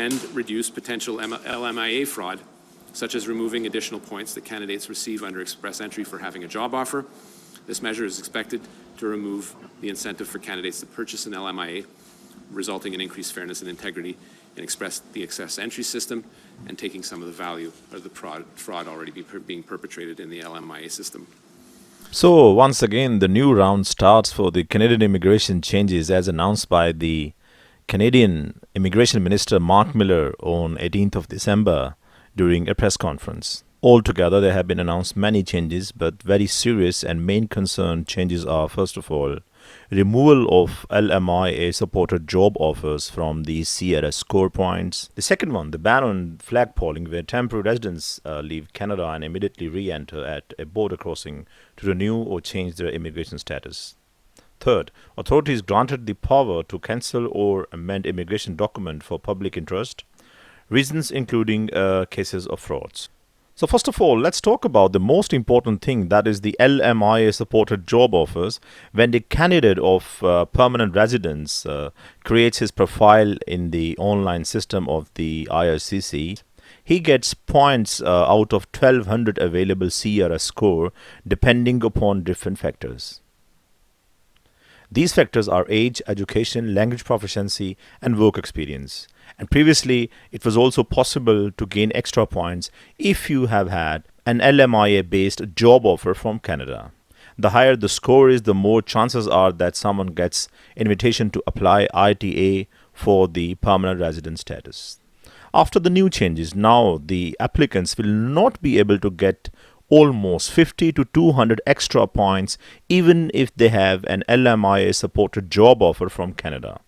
and reduce potential LMIA fraud, such as removing additional points that candidates receive under express entry for having a job offer. This measure is expected to remove the incentive for candidates to purchase an LMIA, resulting in increased fairness and integrity in the express entry system and taking some of the value of the fraud already being perpetrated in the LMIA system. So once again, the new round starts for the Canadian immigration changes as announced by the Canadian Immigration Minister Mark Miller on 18th of December during a press conference. Altogether, there have been announced many changes, but very serious and main concern changes are, first of all, removal of LMIA-supported job offers from the CRS score points. The second one, the ban on flagpoling, where temporary residents leave Canada and immediately re-enter at a border crossing to renew or change their immigration status. Third, authorities granted the power to cancel or amend immigration document for public interest, reasons including cases of frauds. So first of all, let's talk about the most important thing, that is the LMIA-supported job offers. When the candidate of permanent residence creates his profile in the online system of the IRCC, he gets points out of 1,200 available CRS score depending upon different factors. These factors are age, education, language proficiency, and work experience. And previously, it was also possible to gain extra points if you have had an LMIA-based job offer from Canada. The higher the score is, the more chances are that someone gets invitation to apply ITA for the permanent resident status. After the new changes, now the applicants will not be able to get almost 50 to 200 extra points even if they have an LMIA-supported job offer from Canada.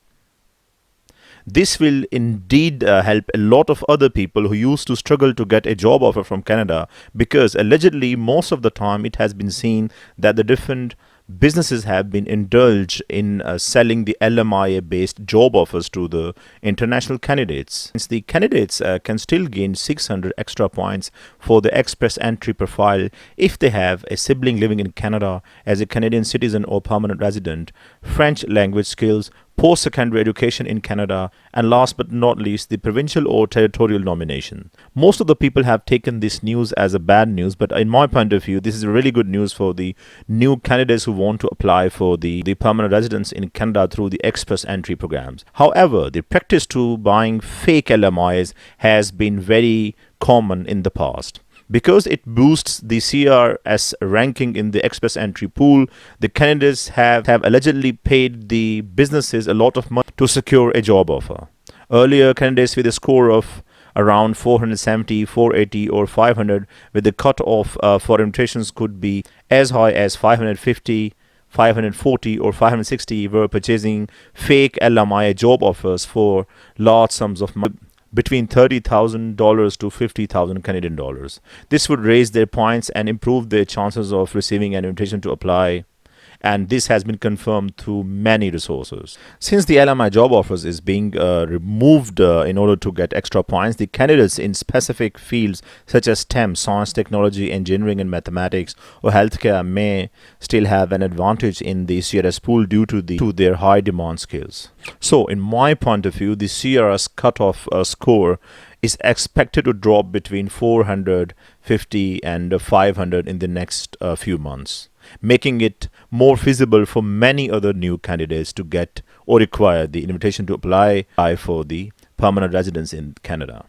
This will indeed help a lot of other people who used to struggle to get a job offer from Canada, because allegedly most of the time it has been seen that the different businesses have been indulged in selling the LMIA-based job offers to the international candidates. Since the candidates can still gain 600 extra points for the express entry profile if they have a sibling living in Canada as a Canadian citizen or permanent resident, French language skills, post-secondary education in Canada, and last but not least, the provincial or territorial nomination. Most of the people have taken this news as a bad news, but in my point of view, this is really good news for the new candidates who want to apply for the permanent residence in Canada through the express entry programs. However, the practice to buying fake LMIs has been very common in the past. Because it boosts the CRS ranking in the express entry pool, the candidates have allegedly paid the businesses a lot of money to secure a job offer. Earlier, candidates with a score of around 470, 480 or 500 with the cutoff for invitations could be as high as 550, 540 or 560 were purchasing fake LMIA job offers for large sums of money, between $30,000 to 50,000 Canadian dollars. This would raise their points and improve their chances of receiving an invitation to apply, and this has been confirmed through many resources. Since the LMI job offers is being removed in order to get extra points, the candidates in specific fields such as STEM, science, technology, engineering and mathematics, or healthcare may still have an advantage in the CRS pool due to their high demand skills. So in my point of view, the CRS cutoff score is expected to drop between 450 and 500 in the next few months, making it more feasible for many other new candidates to get or require the invitation to apply for the permanent residence in Canada.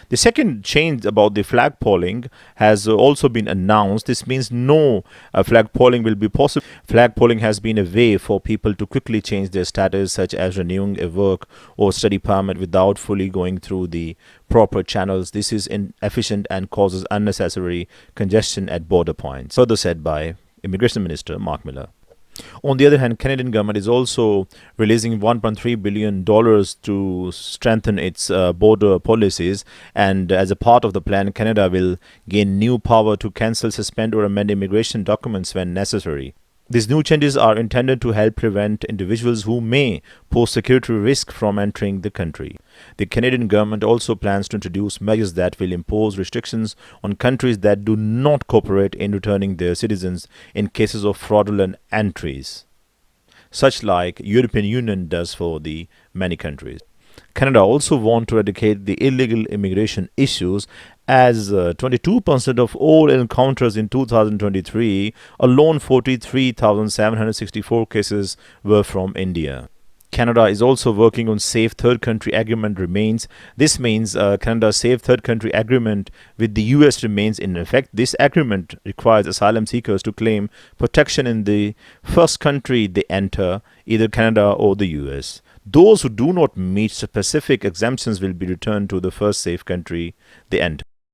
The second change about the flagpoling has also been announced. This means no flagpoling will be possible. Flagpoling has been a way for people to quickly change their status, such as renewing a work or study permit without fully going through the proper channels. This is inefficient and causes unnecessary congestion at border points, further said by Immigration Minister Mark Miller. On the other hand, Canadian government is also releasing $1.3 billion to strengthen its border policies, and as a part of the plan, Canada will gain new power to cancel, suspend or amend immigration documents when necessary. These new changes are intended to help prevent individuals who may pose security risk from entering the country. The Canadian government also plans to introduce measures that will impose restrictions on countries that do not cooperate in returning their citizens in cases of fraudulent entries, such like European Union does for the many countries. Canada also want to eradicate the illegal immigration issues as 22% of all encounters in 2023, alone 43,764 cases were from India. Canada is also working on safe third country agreement remains. This means Canada's safe third country agreement with the US remains in effect. This agreement requires asylum seekers to claim protection in the first country they enter, either Canada or the US. Those who do not meet specific exemptions will be returned to the first safe country they enter.